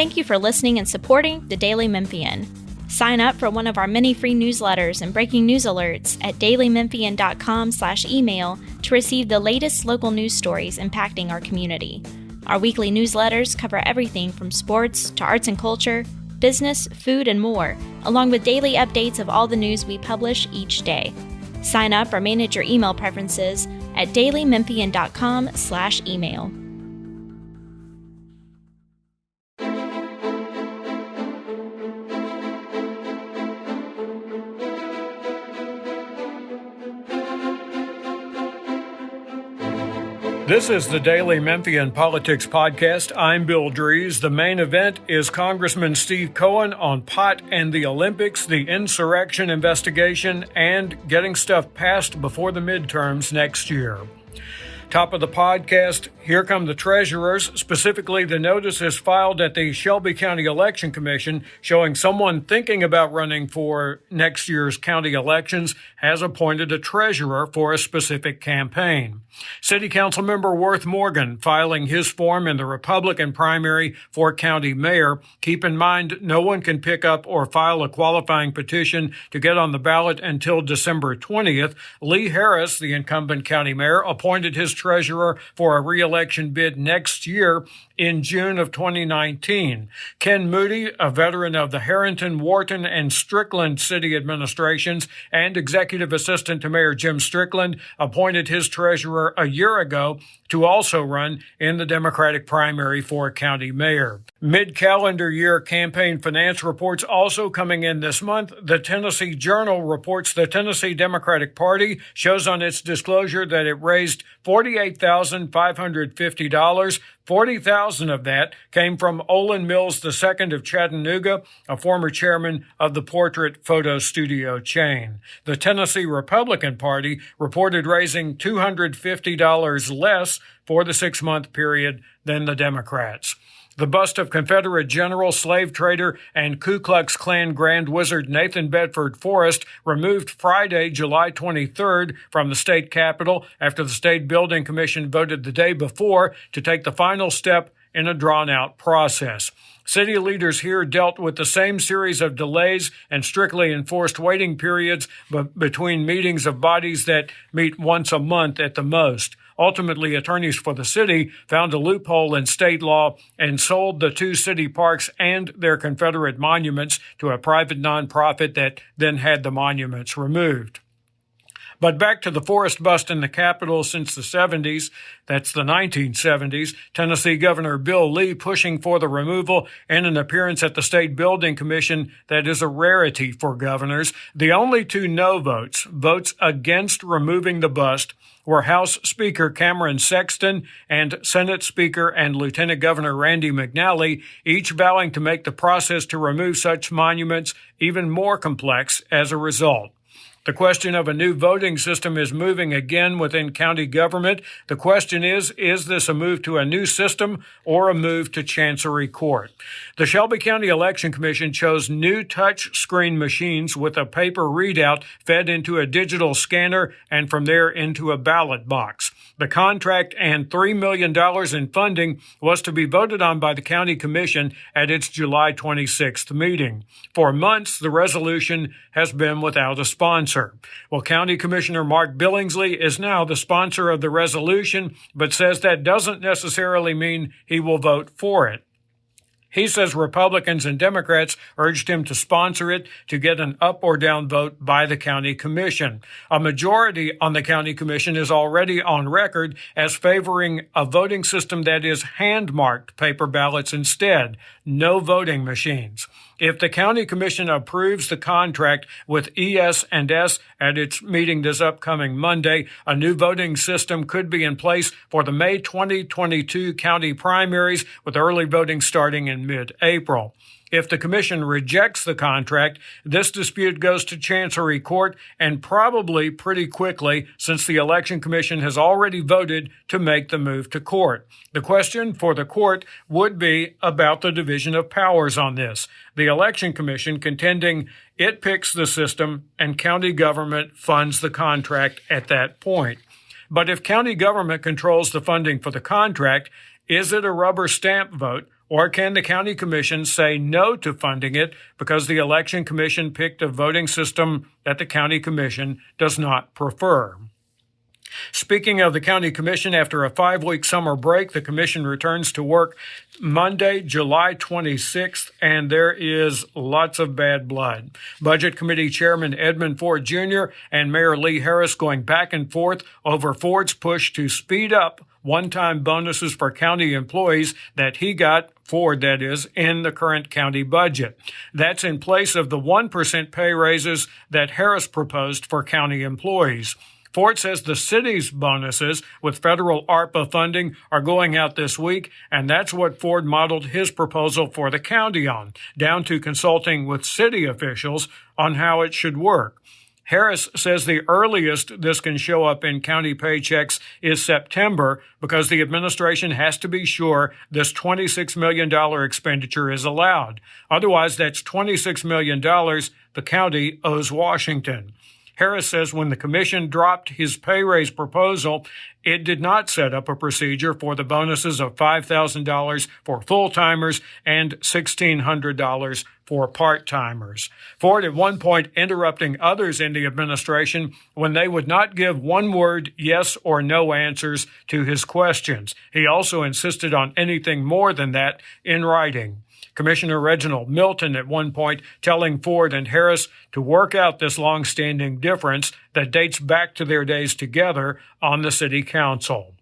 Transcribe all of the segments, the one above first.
Thank you for listening and supporting the Daily Memphian. Sign up for one of our many free newsletters and breaking news alerts at dailymemphian.com/email to receive the latest local news stories impacting our community. Our weekly newsletters cover everything from sports to arts and culture, business, food, and more, along with daily updates of all the news we publish each day. Sign up or manage your email preferences at dailymemphian.com/email. This is the Daily Memphian Politics Podcast. I'm Bill Dries. The main event is Congressman Steve Cohen on pot and the Olympics, the insurrection investigation, and getting stuff passed before the midterms next year. Top of the podcast, here come the treasurers. Specifically, the notice is filed at the Shelby County Election Commission showing someone thinking about running for next year's county elections has appointed a treasurer for a specific campaign. City Council member Worth Morgan filing his form in the Republican primary for county mayor. Keep in mind, no one can pick up or file a qualifying petition to get on the ballot until December 20th. Lee Harris, the incumbent county mayor, appointed his treasurer for a re-election bid next year in June of 2019. Ken Moody, a veteran of the Harrington, Wharton, and Strickland city administrations and executive assistant to Mayor Jim Strickland, appointed his treasurer a year ago to also run in the Democratic primary for county mayor. Mid-calendar year campaign finance reports also coming in this month. The Tennessee Journal reports the Tennessee Democratic Party shows on its disclosure that it raised $48,550. $40,000 of that came from Olin Mills II of Chattanooga, a former chairman of the portrait photo studio chain. The Tennessee Republican Party reported raising $250 less for the 6-month period than the Democrats. The bust of Confederate general, slave trader, and Ku Klux Klan Grand Wizard Nathan Bedford Forrest removed Friday, July 23rd from the state capitol after the State Building Commission voted the day before to take the final step in a drawn-out process. City leaders here dealt with the same series of delays and strictly enforced waiting periods between meetings of bodies that meet once a month at the most. Ultimately, attorneys for the city found a loophole in state law and sold the 2 city parks and their Confederate monuments to a private nonprofit that then had the monuments removed. But back to the Forrest bust in the Capitol since the 70s, that's the 1970s, Tennessee Governor Bill Lee pushing for the removal in an appearance at the State Building Commission that is a rarity for governors. The only 2 no votes against removing the bust, were House Speaker Cameron Sexton and Senate Speaker and Lieutenant Governor Randy McNally, each vowing to make the process to remove such monuments even more complex as a result. The question of a new voting system is moving again within county government. The question is this a move to a new system or a move to Chancery Court? The Shelby County Election Commission chose new touch screen machines with a paper readout fed into a digital scanner and from there into a ballot box. The contract and $3 million in funding was to be voted on by the county commission at its July 26th meeting. For months, the resolution has been without a sponsor. Well, County Commissioner Mark Billingsley is now the sponsor of the resolution, but says that doesn't necessarily mean he will vote for it. He says Republicans and Democrats urged him to sponsor it to get an up or down vote by the county commission. A majority on the county commission is already on record as favoring a voting system that is hand-marked paper ballots instead, no voting machines. If the county commission approves the contract with ES&S at its meeting this upcoming Monday, a new voting system could be in place for the May 2022 county primaries, with early voting starting in mid-April. If the commission rejects the contract, this dispute goes to Chancery Court, and probably pretty quickly, since the Election Commission has already voted to make the move to court. The question for the court would be about the division of powers on this. The Election Commission contending it picks the system and county government funds the contract at that point. But if county government controls the funding for the contract, is it a rubber stamp vote, Or can the county commission say no to funding it because the election commission picked a voting system that the county commission does not prefer? Speaking of the county commission, after a 5-week summer break, the commission returns to work Monday, July 26th, and there is lots of bad blood. Budget Committee Chairman Edmund Ford Jr. and Mayor Lee Harris going back and forth over Ford's push to speed up one-time bonuses for county employees that he got, Ford that is, in the current county budget. That's in place of the 1% pay raises that Harris proposed for county employees. Ford says the city's bonuses with federal ARPA funding are going out this week, and that's what Ford modeled his proposal for the county on, down to consulting with city officials on how it should work. Harris says the earliest this can show up in county paychecks is September because the administration has to be sure this $26 million expenditure is allowed. Otherwise, that's $26 million the county owes Washington. Harris says when the commission dropped his pay raise proposal, it did not set up a procedure for the bonuses of $5,000 for full-timers and $1,600 for part-timers. Ford at one point interrupting others in the administration when they would not give one-word yes or no answers to his questions. He also insisted on anything more than that in writing. Commissioner Reginald Milton at one point telling Ford and Harris to work out this long-standing difference that dates back to their days together on the city council.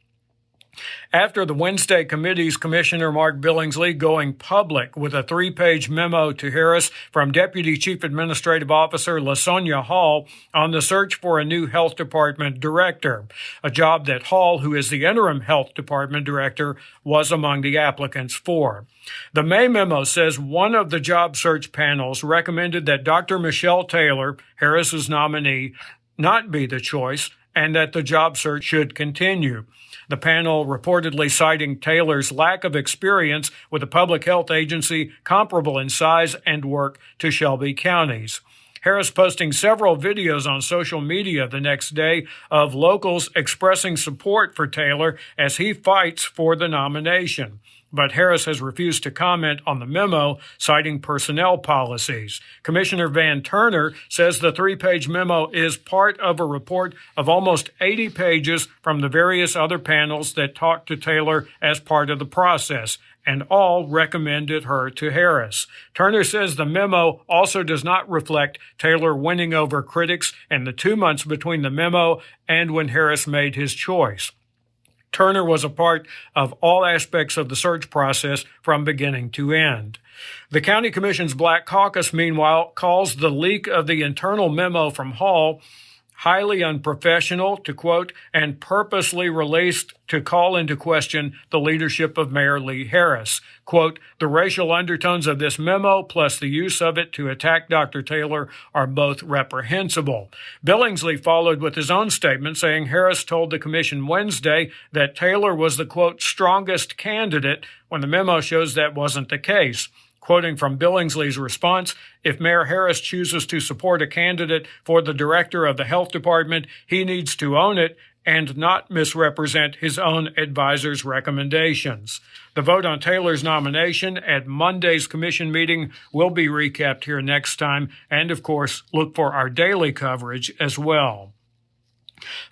After the Wednesday committee's Commissioner Mark Billingsley going public with a 3-page memo to Harris from Deputy Chief Administrative Officer LaSonia Hall on the search for a new health department director, a job that Hall, who is the interim health department director, was among the applicants for. The May memo says one of the job search panels recommended that Dr. Michelle Taylor, Harris's nominee, not be the choice, and that the job search should continue. The panel reportedly citing Taylor's lack of experience with a public health agency comparable in size and work to Shelby counties. Harris posting several videos on social media the next day of locals expressing support for Taylor as he fights for the nomination. But Harris has refused to comment on the memo, citing personnel policies. Commissioner Van Turner says the 3-page memo is part of a report of almost 80 pages from the various other panels that talked to Taylor as part of the process, and all recommended her to Harris. Turner says the memo also does not reflect Taylor winning over critics in the 2 months between the memo and when Harris made his choice. Turner was a part of all aspects of the search process from beginning to end. The County Commission's Black Caucus, meanwhile, calls the leak of the internal memo from Hall highly unprofessional, to quote, and purposely released to call into question the leadership of Mayor Lee Harris. Quote, the racial undertones of this memo plus the use of it to attack Dr. Taylor are both reprehensible. Billingsley followed with his own statement saying Harris told the commission Wednesday that Taylor was the, quote, strongest candidate when the memo shows that wasn't the case. Quoting from Billingsley's response, if Mayor Harris chooses to support a candidate for the director of the health department, he needs to own it and not misrepresent his own advisor's recommendations. The vote on Taylor's nomination at Monday's commission meeting will be recapped here next time, and of course, look for our daily coverage as well.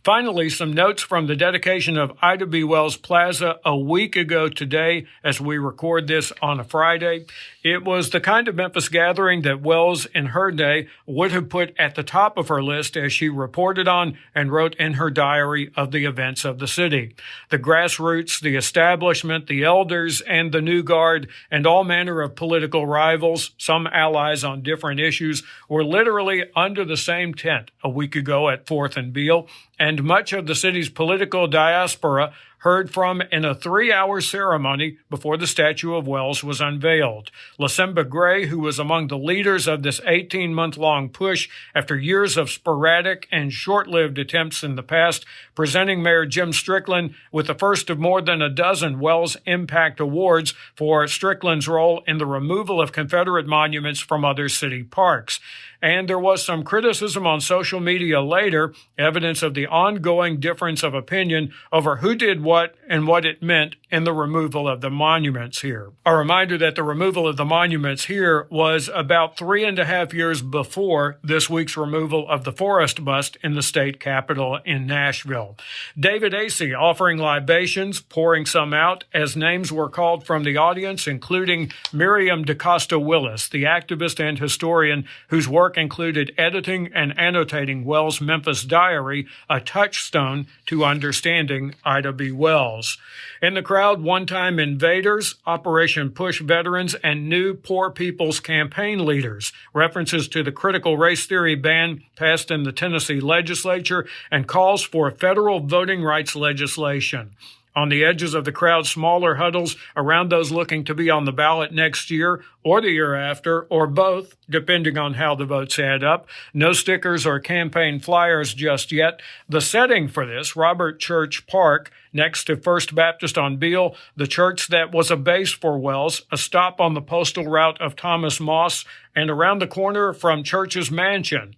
Finally, some notes from the dedication of Ida B. Wells Plaza a week ago today as we record this on a Friday. It was the kind of Memphis gathering that Wells in her day would have put at the top of her list as she reported on and wrote in her diary of the events of the city. The grassroots, the establishment, the elders, and the new guard, and all manner of political rivals, some allies on different issues, were literally under the same tent a week ago at 4th and Beale, and much of the city's political diaspora heard from in a 3-hour ceremony before the statue of Wells was unveiled. Lasemba Gray, who was among the leaders of this 18-month-long push after years of sporadic and short-lived attempts in the past, presenting Mayor Jim Strickland with the first of more than a dozen Wells Impact Awards for Strickland's role in the removal of Confederate monuments from other city parks. And there was some criticism on social media later, evidence of the ongoing difference of opinion over who did what and what it meant in the removal of the monuments here. A reminder that the removal of the monuments here was about 3.5 years before this week's removal of the Forrest bust in the state capitol in Nashville. David Acey offering libations, pouring some out as names were called from the audience, including Miriam DaCosta Willis, the activist and historian whose work included editing and annotating Wells' Memphis Diary, a touchstone to understanding Ida B. Wells. In the crowd, one-time invaders, Operation Push veterans, and new Poor People's Campaign leaders, references to the critical race theory ban passed in the Tennessee legislature, and calls for federal voting rights legislation. On the edges of the crowd, smaller huddles around those looking to be on the ballot next year or the year after, or both, depending on how the votes add up. No stickers or campaign flyers just yet. The setting for this, Robert Church Park, next to First Baptist on Beale, the church that was a base for Wells, a stop on the postal route of Thomas Moss, and around the corner from Church's mansion.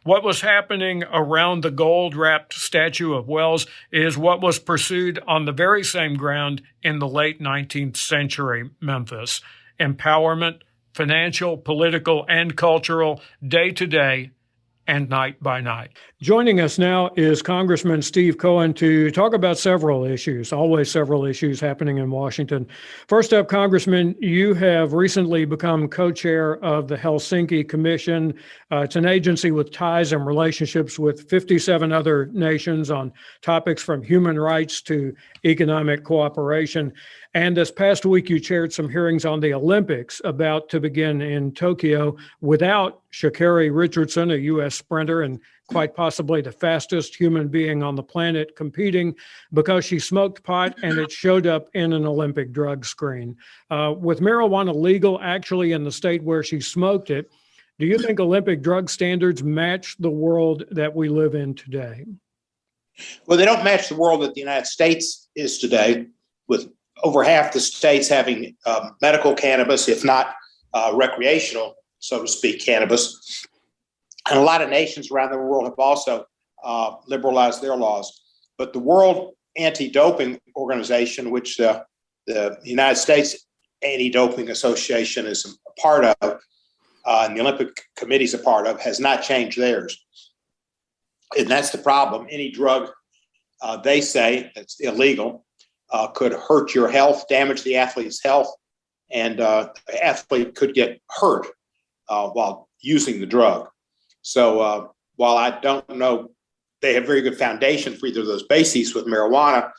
What was happening around the gold-wrapped statue of Wells is what was pursued on the very same ground in the late 19th century Memphis. Empowerment, financial, political, and cultural, day to day and night by night. Joining us now is Congressman Steve Cohen to talk about several issues, always several issues happening in Washington. First up, Congressman, you have recently become co-chair of the Helsinki Commission. It's an agency with ties and relationships with 57 other nations on topics from human rights to economic cooperation. And this past week, you chaired some hearings on the Olympics about to begin in Tokyo without Sha'Carri Richardson, a U.S. sprinter and quite possibly the fastest human being on the planet, competing because she smoked pot and it showed up in an Olympic drug screen. With marijuana legal actually in the state where she smoked it, do you think Olympic drug standards match the world that we live in today? Well, they don't match the world that the United States is today, with over half the states having medical cannabis, if not recreational, so to speak, cannabis. And a lot of nations around the world have also liberalized their laws. But the World Anti-Doping Organization, which the United States Anti-Doping Association is a part of, and the Olympic Committee is a part of, has not changed theirs. And that's the problem. Any drug, they say, that's illegal, could hurt your health, damage the athlete's health, and the athlete could get hurt while using the drug. So while I don't know, they have very good foundation for either of those bases with marijuana,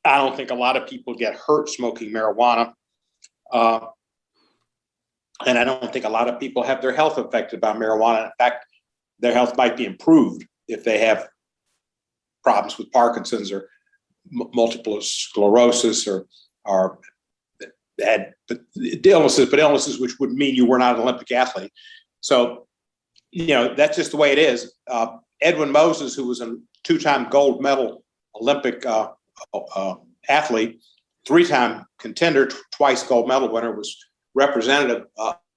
I don't think a lot of people get hurt smoking marijuana. And I don't think a lot of people have their health affected by marijuana. In fact, their health might be improved if they have problems with Parkinson's or multiple sclerosis or had illnesses which would mean you were not an Olympic athlete. So, that's just the way it is. Edwin Moses, who was a two-time gold medal Olympic athlete, three-time contender, twice gold medal winner, was representative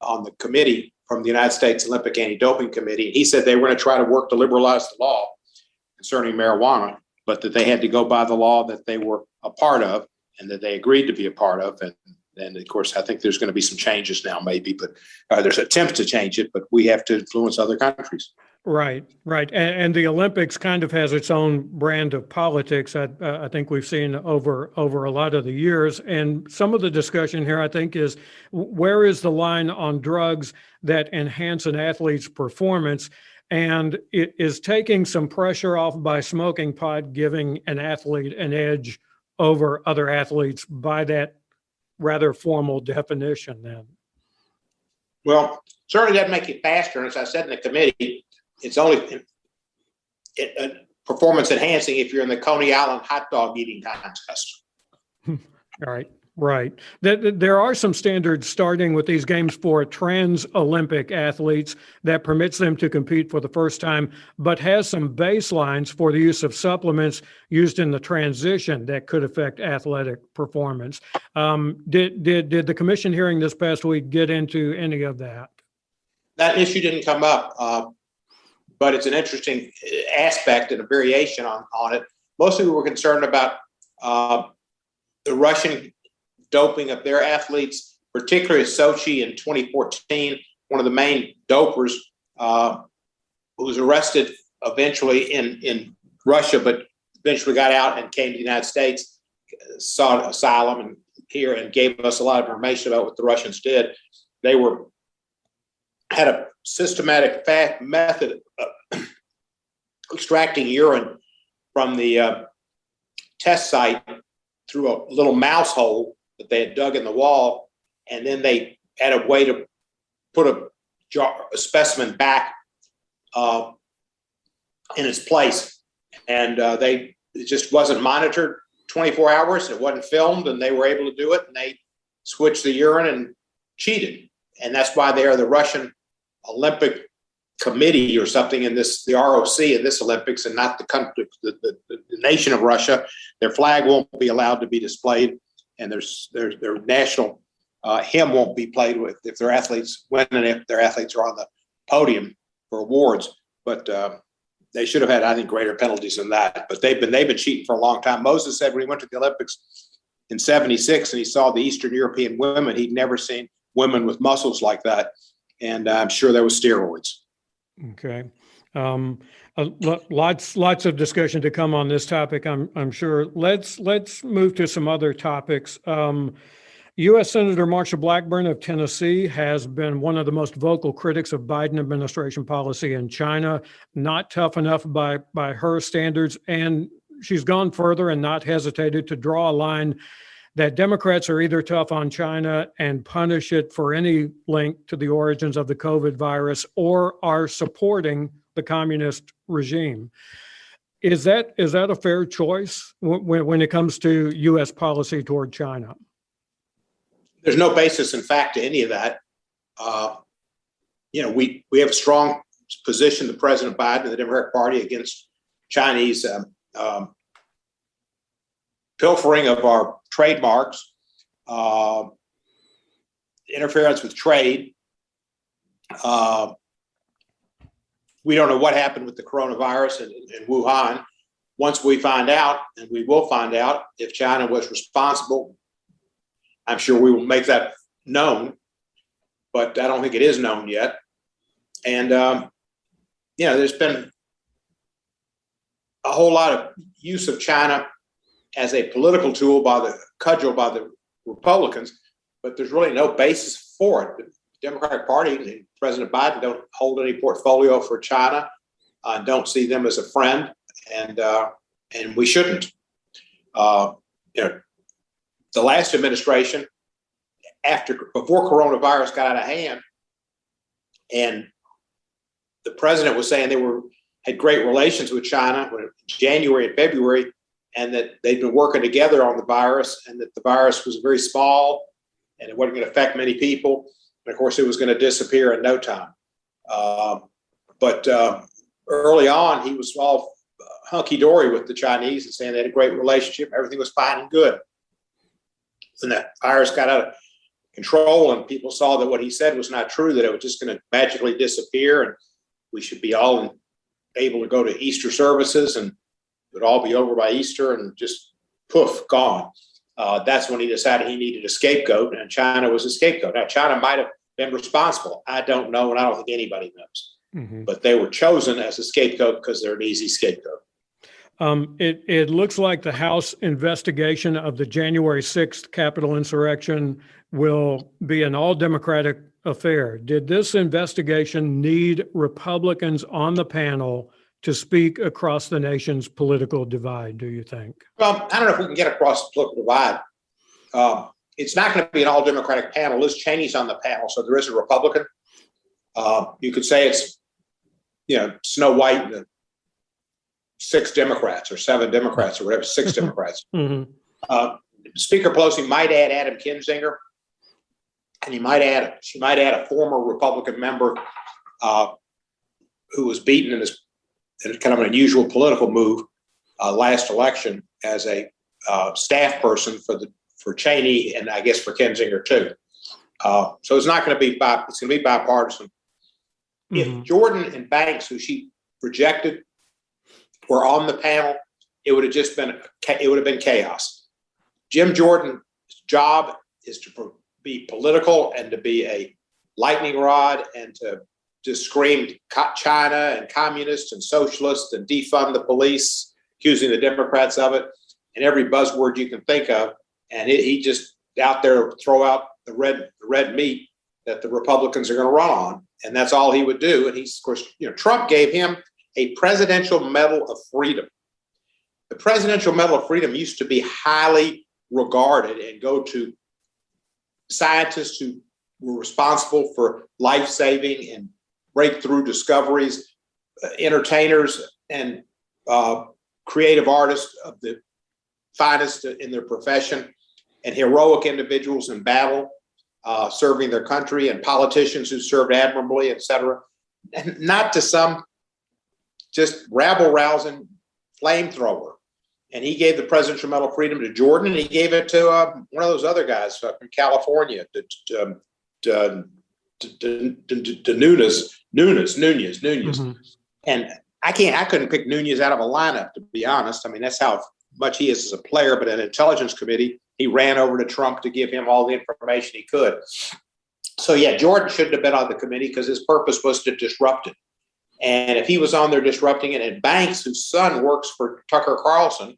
on the committee from the United States Olympic Anti-Doping Committee. He said they were going to try to work to liberalize the law concerning marijuana, but that they had to go by the law that they were a part of and that they agreed to be a part of. And of course, I think there's going to be some changes now, maybe, but there's attempts to change it, but we have to influence other countries. Right. And the Olympics kind of has its own brand of politics. I think we've seen over a lot of the years. And some of the discussion here, I think, is where is the line on drugs that enhance an athlete's performance? And it is taking some pressure off by smoking pot, giving an athlete an edge over other athletes by that rather formal definition then? Well, certainly doesn't make it faster. And as I said in the committee, it's only performance enhancing if you're in the Coney Island hot dog eating contest. Right. There are some standards starting with these games for trans Olympic athletes that permits them to compete for the first time, but has some baselines for the use of supplements used in the transition that could affect athletic performance. Did the commission hearing this past week get into any of that? That issue didn't come up, but it's an interesting aspect and a variation on it. Mostly we were concerned about the Russian doping of their athletes, particularly Sochi in 2014. One of the main dopers who was arrested eventually in Russia, but eventually got out and came to the United States, sought asylum and here and gave us a lot of information about what the Russians did. They had a systematic method of extracting urine from the test site through a little mouse hole that they had dug in the wall, and then they had a way to put a specimen back in its place, and it just wasn't monitored 24 hours. It wasn't filmed, and they were able to do it, and they switched the urine and cheated, and that's why they are the Russian Olympic Committee or something in this, the ROC in this Olympics, and not the country, the nation of Russia. Their flag won't be allowed to be displayed, and their national hymn won't be played with if their athletes win and if their athletes are on the podium for awards. But they should have had, I think, greater penalties than that. But they've been cheating for a long time. Moses said when he went to the Olympics in '76 and he saw the Eastern European women, he'd never seen women with muscles like that, and I'm sure there was steroids. Okay. Lots of discussion to come on this topic, I'm sure. Let's move to some other topics. U.S. Senator Marsha Blackburn of Tennessee has been one of the most vocal critics of Biden administration policy in China, not tough enough by her standards, and she's gone further and not hesitated to draw a line that Democrats are either tough on China and punish it for any link to the origins of the COVID virus or are supporting the communist regime. Is that a fair choice when it comes to U.S. policy toward China? There's no basis in fact to any of that. We have a strong position, the President Biden and the Democratic Party, against Chinese pilfering of our trademarks, interference with trade. We don't know what happened with the coronavirus in Wuhan. Once we find out, and we will find out, if China was responsible, I'm sure we will make that known, but I don't think it is known yet. And, there's been a whole lot of use of China as a political tool by the Republicans, but there's really no basis for it. The Democratic Party and President Biden don't hold any portfolio for China, don't see them as a friend, and we shouldn't. The last administration, before coronavirus got out of hand, and the president was saying they had great relations with China in January and February, and that they'd been working together on the virus, and that the virus was very small, and it wasn't going to affect many people, and of course it was going to disappear in no time. But early on, he was all hunky-dory with the Chinese and saying they had a great relationship, everything was fine and good. When the virus got out of control and people saw that what he said was not true, that it was just going to magically disappear and we should be all able to go to Easter services and it would all be over by Easter and just poof, gone. That's when he decided he needed a scapegoat, and China was a scapegoat. Now, China might have been responsible. I don't know, and I don't think anybody knows. Mm-hmm. But they were chosen as a scapegoat because they're an easy scapegoat. It looks like the House investigation of the January 6th Capitol insurrection will be an all-Democratic affair. Did this investigation need Republicans on the panel to speak across the nation's political divide, do you think? Well, I don't know if we can get across the political divide. It's not going to be an all-Democratic panel. Liz Cheney's on the panel, so there is a Republican. You could say it's, Snow White and 6 Democrats or 7 Democrats or whatever, 6 Democrats. Mm-hmm. Speaker Pelosi might add Adam Kinzinger, and she might add a former Republican member who was beaten in kind of an unusual political move last election as a staff person for Cheney and I guess for Kinzinger too. So it's not going to be it's going to be bipartisan. Mm-hmm. If Jordan and Banks, who she rejected were on the panel, it would have been chaos. Jim Jordan's job is to be political and to be a lightning rod and to just scream China and communists and socialists and defund the police, accusing the Democrats of it, and every buzzword you can think of. And he just out there throw out the red meat that the Republicans are going to run on. And that's all he would do. And he's, of course, Trump gave him a Presidential Medal of Freedom. The Presidential Medal of Freedom used to be highly regarded and go to scientists who were responsible for life-saving and breakthrough discoveries, entertainers and creative artists of the finest in their profession, and heroic individuals in battle, serving their country, and politicians who served admirably, et cetera. And not to some just rabble-rousing flamethrower. And he gave the Presidential Medal of Freedom to Jordan, and he gave it to one of those other guys from California, Nunez. Mm-hmm. And I couldn't pick Nunez out of a lineup, to be honest. I mean, that's how much he is as a player, but an intelligence committee, he ran over to Trump to give him all the information he could. So yeah, Jordan shouldn't have been on the committee because his purpose was to disrupt it. And if he was on there disrupting it, and Banks, whose son works for Tucker Carlson,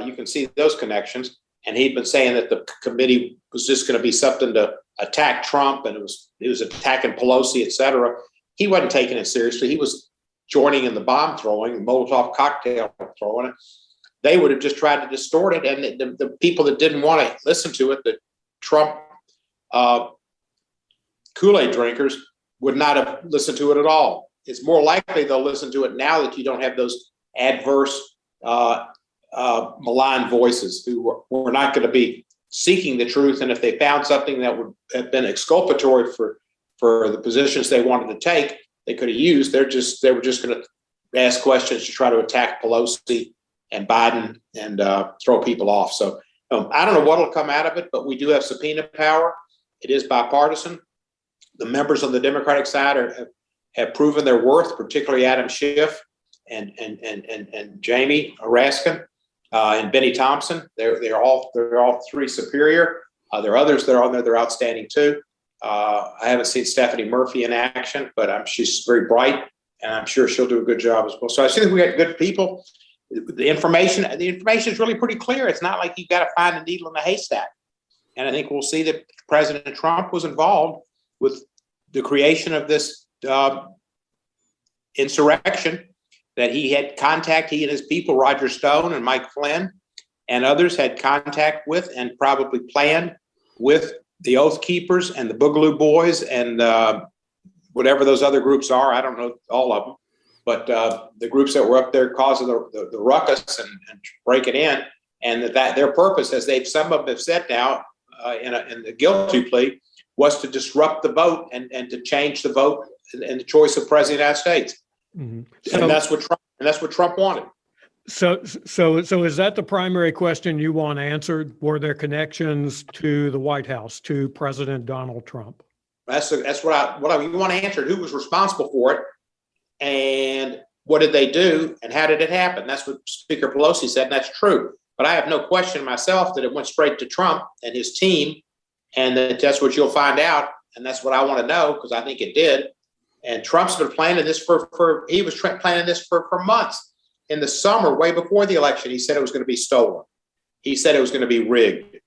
you can see those connections. And he'd been saying that the committee was just going to be something to attack Trump, and it was attacking Pelosi, et cetera. He wasn't taking it seriously. He was joining in the bomb throwing, Molotov cocktail throwing. They would have just tried to distort it. And the people that didn't want to listen to it, the Trump Kool-Aid drinkers, would not have listened to it at all. It's more likely they'll listen to it now that you don't have those adverse, malign voices who were not going to be seeking the truth. And if they found something that would have been exculpatory for the positions they wanted to take, they could have used. They were just going to ask questions to try to attack Pelosi and Biden and throw people off. So I don't know what will come out of it, but we do have subpoena power. It is bipartisan. The members on the Democratic side have proven their worth, particularly Adam Schiff and Jamie Raskin and Benny Thompson. They're all three superior. There are others that are on there. They're outstanding too. I haven't seen Stephanie Murphy in action, but she's very bright, and I'm sure she'll do a good job as well. So I think we got good people. The information is really pretty clear. It's not like you've got to find a needle in a haystack. And I think we'll see that President Trump was involved with the creation of this insurrection, that he had contact, he and his people, Roger Stone and Mike Flynn and others, had contact with and probably planned with the Oath Keepers and the Boogaloo Boys and whatever those other groups are. I don't know all of them, but the groups that were up there causing the ruckus and breaking in, and that their purpose, as some of them have said now in the guilty plea, was to disrupt the vote and to change the vote and the choice of president of the United States. Mm-hmm. And that's what Trump wanted. So is that the primary question you want answered? Were there connections to the White House, to President Donald Trump? That's what you want to answer. Who was responsible for it, and what did they do, and how did it happen? That's what Speaker Pelosi said, and that's true. But I have no question myself that it went straight to Trump and his team, and that's what you'll find out, and that's what I want to know, because I think it did. And Trump's been planning this for months. In the summer, way before the election, he said it was going to be stolen. He said it was going to be rigged.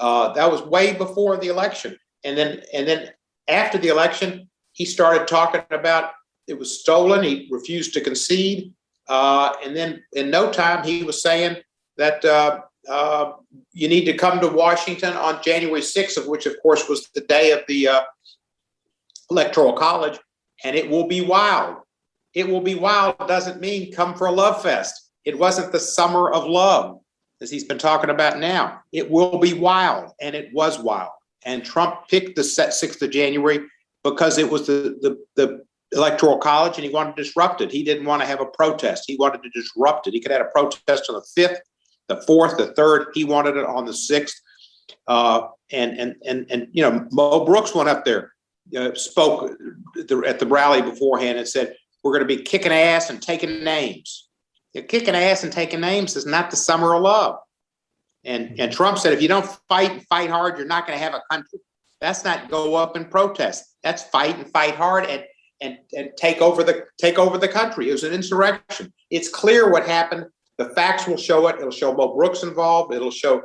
That was way before the election. And then after the election, he started talking about it was stolen. He refused to concede. And then in no time, he was saying that you need to come to Washington on January 6th, of which, of course, was the day of the Electoral College. And it will be wild. It will be wild doesn't mean come for a love fest. It wasn't the summer of love, as he's been talking about now. It will be wild, and it was wild. And Trump picked the 6th of January because it was the Electoral College, and he wanted to disrupt it. He didn't want to have a protest. He wanted to disrupt it. He could have had a protest on the 5th, the 4th, the 3rd. He wanted it on the 6th. And Mo Brooks went up there, spoke at the rally beforehand and said, we're going to be kicking ass and taking names. Kicking ass and taking names is not the summer of love. And Trump said, if you don't fight hard, you're not going to have a country. That's not go up and protest. That's fight hard and take over the country. It was an insurrection. It's clear what happened. The facts will show it. It'll show Mo Brooks involved. It'll show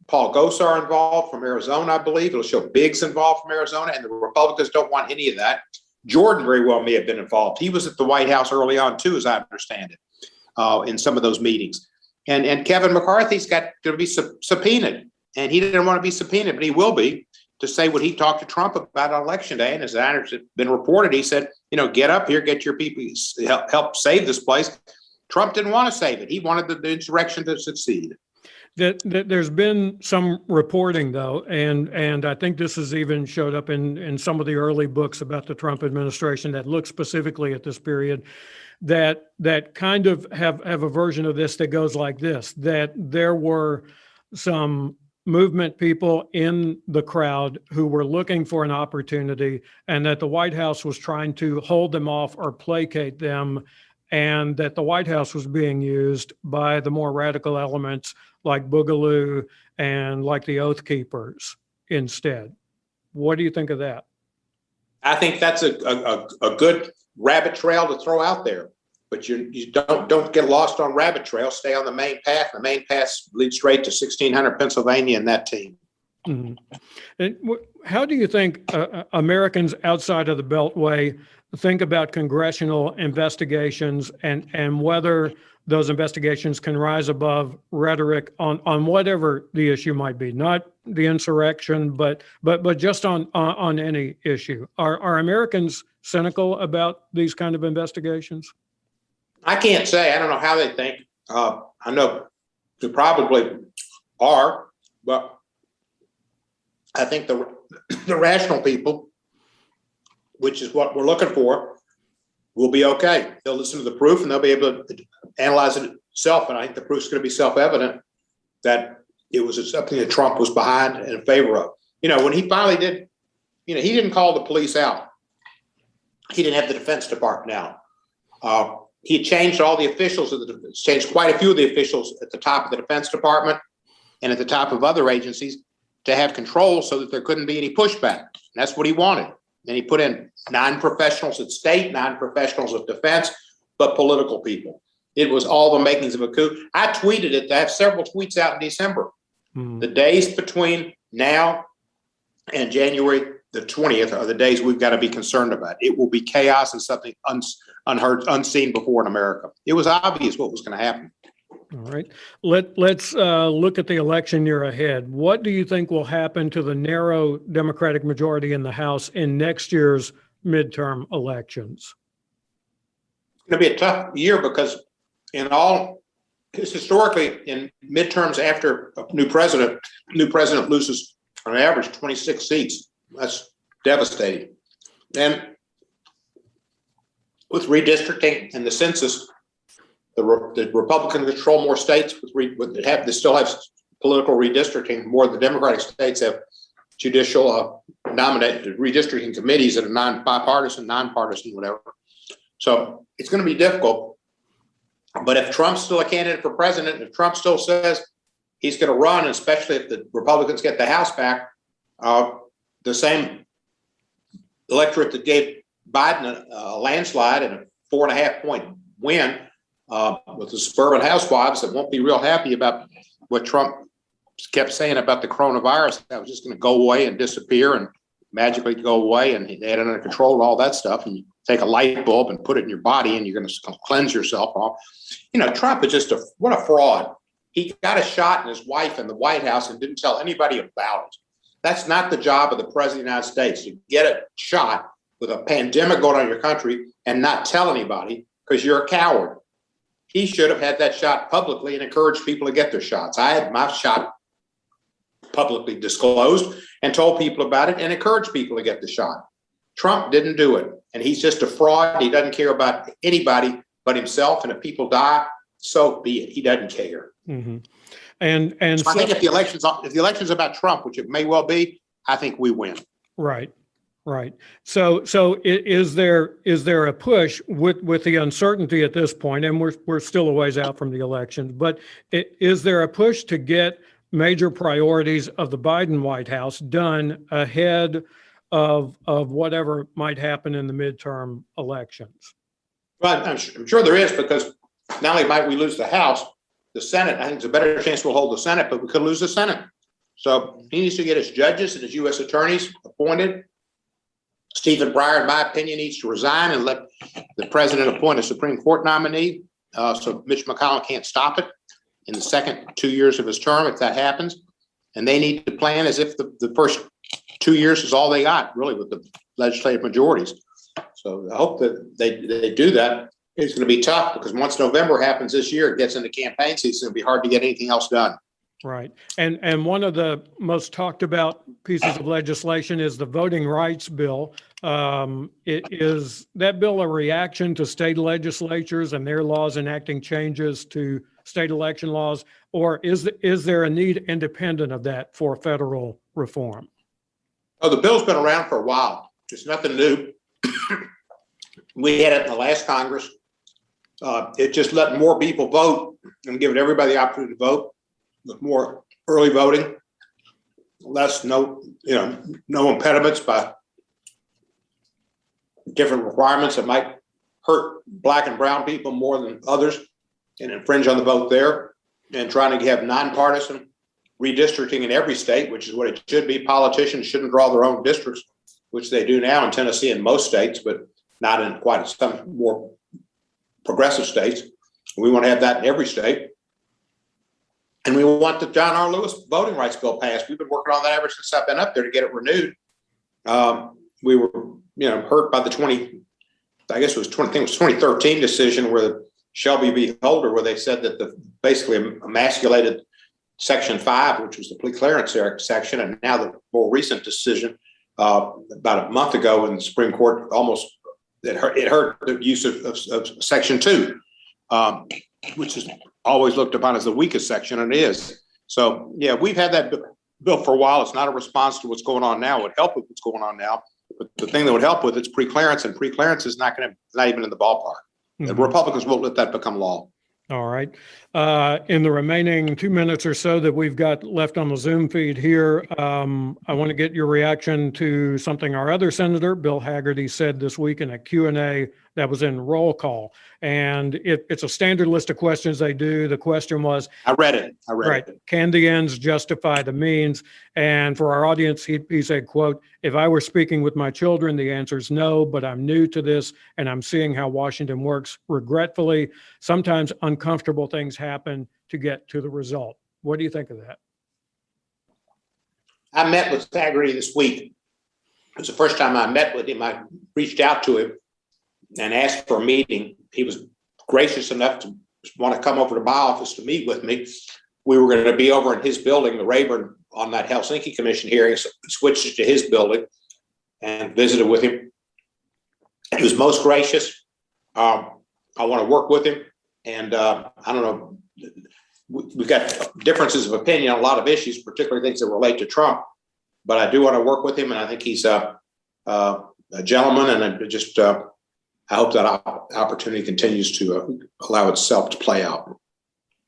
Paul Gosar involved from Arizona, I believe. It'll show Biggs involved from Arizona, and the Republicans don't want any of that. Jordan very well may have been involved. He was at the White House early on, too, as I understand it, in some of those meetings. And Kevin McCarthy's got to be subpoenaed, and he didn't want to be subpoenaed, but he will be, to say what he talked to Trump about on Election Day. And as it's been reported, he said, get up here, get your people, help save this place. Trump didn't want to save it. He wanted the insurrection to succeed. There's been some reporting, though, and I think this has even showed up in some of the early books about the Trump administration that look specifically at this period, that kind of have a version of this that goes like this, that there were some movement people in the crowd who were looking for an opportunity, and that the White House was trying to hold them off or placate them, and that the White House was being used by the more radical elements like Boogaloo and like the Oath Keepers instead. What do you think of that? I think that's a good rabbit trail to throw out there, but you don't get lost on rabbit trail. Stay on the main path. The main path leads straight to 1600 Pennsylvania and that team. Mm-hmm. And how do you think Americans outside of the Beltway think about congressional investigations and whether those investigations can rise above rhetoric on whatever the issue might be, not the insurrection, but just on any issue? Are Americans cynical about these kind of investigations? I can't say. I don't know how they think. I know they probably are, but I think the rational people, which is what we're looking for, will be okay. They'll listen to the proof and they'll be able to analyze it itself. And I think the proof's going to be self-evident that it was something that Trump was behind and in favor of. When he finally did, he didn't call the police out. He didn't have the Defense Department out. He had changed all the officials, changed quite a few of the officials at the top of the Defense Department and at the top of other agencies to have control so that there couldn't be any pushback. And that's what he wanted. And he put in non-professionals at state, non-professionals at defense, but political people. It was all the makings of a coup. I tweeted it. I have several tweets out in December. The days between now and January the 20th are the days we've got to be concerned about. It will be chaos and something unheard, unseen before in America. It was obvious what was going to happen. All right. Let's look at the election year ahead. What do you think will happen to the narrow Democratic majority in the House in next year's midterm elections? It's going to be a tough year because historically in midterms after a new president loses on average 26 seats. That's devastating. And with redistricting and the census, the Republicans control more states. They still have political redistricting. More of the Democratic states have judicial nominated redistricting committees that are bipartisan, nonpartisan, whatever. So it's going to be difficult. But if Trump's still a candidate for president, if Trump still says he's going to run, especially if the Republicans get the House back, the same electorate that gave Biden a landslide and a 4.5-point win with the suburban housewives that won't be real happy about what Trump kept saying about the coronavirus. That was just going to go away and disappear and magically go away, and they had it under control and all that stuff. And you take a light bulb and put it in your body and you're going to cleanse yourself off. Trump is just what a fraud. He got a shot in his wife in the White House and didn't tell anybody about it. That's not the job of the president of the United States, to get a shot with a pandemic going on in your country and not tell anybody because you're a coward. He should have had that shot publicly and encouraged people to get their shots. I had my shot publicly disclosed and told people about it and encouraged people to get the shot. Trump didn't do it. And he's just a fraud. He doesn't care about anybody but himself. And if people die, so be it. He doesn't care. Mm-hmm. And so I think if the election's about Trump, which it may well be, I think we win. Right. Right. So is there a push with the uncertainty at this point, and we're still a ways out from the elections, but is there a push to get major priorities of the Biden White House done ahead of whatever might happen in the midterm elections? Well, I'm sure there is, because not only might we lose the House, the Senate, I think there's a better chance we'll hold the Senate, but we could lose the Senate. So he needs to get his judges and his U.S. attorneys appointed. Stephen Breyer, in my opinion, needs to resign and let the president appoint a Supreme Court nominee, so Mitch McConnell can't stop it in the second 2 years of his term if that happens. And they need to plan as if the first 2 years is all they got, really, with the legislative majorities. So I hope that they do that. It's going to be tough, because once November happens this year, it gets into campaign season. It's going to be hard to get anything else done. Right. And one of the most talked about pieces of legislation is the voting rights bill. Is that bill a reaction to state legislatures and their laws enacting changes to state election laws, or is there a need independent of that for federal reform? Oh, the bill's been around for a while. It's nothing new. We had it in the last Congress. It just let more people vote and give everybody the opportunity to vote, with more early voting, no impediments by different requirements that might hurt Black and brown people more than others and infringe on the vote there, and trying to have nonpartisan redistricting in every state, which is what it should be. Politicians shouldn't draw their own districts, which they do now in Tennessee and most states, but not in quite some more progressive states. We want to have that in every state. And we want the John R. Lewis voting rights bill passed. We've been working on that ever since I've been up there to get it renewed. We were, hurt by the 2013 decision where the Shelby v. Holder, where they said that basically emasculated Section 5, which was the pre-clearance section, and now the more recent decision about a month ago in the Supreme Court it hurt the use of Section 2, which is always looked upon as the weakest section, and it is. So, yeah, we've had that bill for a while. It's not a response to what's going on now. It would help with what's going on now. But the thing that would help with it's pre-clearance, and pre-clearance is not even in the ballpark. Mm-hmm. The Republicans won't let that become law. All right. In the remaining 2 minutes or so that we've got left on the Zoom feed here, I want to get your reaction to something our other senator, Bill Hagerty, said this week in a Q&A that was in roll call. And it's a standard list of questions they do. The question was, I read it. Can the ends justify the means? And for our audience, he said, quote, "If I were speaking with my children, the answer is no, but I'm new to this and I'm seeing how Washington works. Regretfully, sometimes uncomfortable things happen to get to the result." What do you think of that? I met with Hagerty this week. It was the first time I met with him. I reached out to him and asked for a meeting. He was gracious enough to want to come over to my office to meet with me. We were going to be over in his building, the Rayburn, on that Helsinki Commission hearing, so switched to his building and visited with him. He was most gracious. I want to work with him. And I don't know, we've got differences of opinion on a lot of issues, particularly things that relate to Trump. But I do want to work with him, and I think he's a gentleman, and I hope that opportunity continues to allow itself to play out.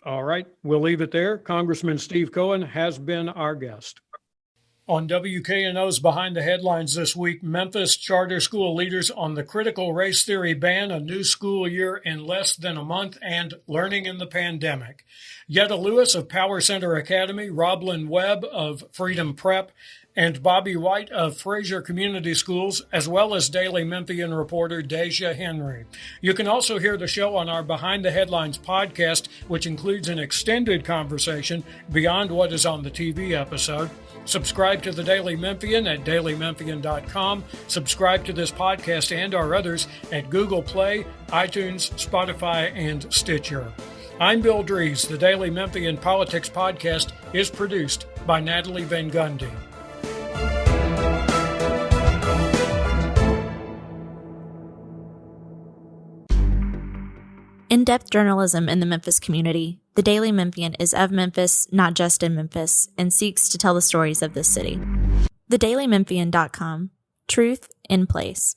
All right. We'll leave it there. Congressman Steve Cohen has been our guest. On WKNO's Behind the Headlines this week, Memphis charter school leaders on the critical race theory ban, a new school year in less than a month, and learning in the pandemic. Yetta Lewis of Power Center Academy, Roblyn Webb of Freedom Prep, and Bobby White of Fraser Community Schools, as well as Daily Memphian reporter Deja Henry. You can also hear the show on our Behind the Headlines podcast, which includes an extended conversation beyond what is on the TV episode. Subscribe to the Daily Memphian at dailymemphian.com. Subscribe to this podcast and our others at Google Play, iTunes, Spotify, and Stitcher. I'm Bill Dries. The Daily Memphian Politics Podcast is produced by Natalie Van Gundy. In-depth journalism in the Memphis community. The Daily Memphian is of Memphis, not just in Memphis, and seeks to tell the stories of this city. TheDailyMemphian.com. Truth in place.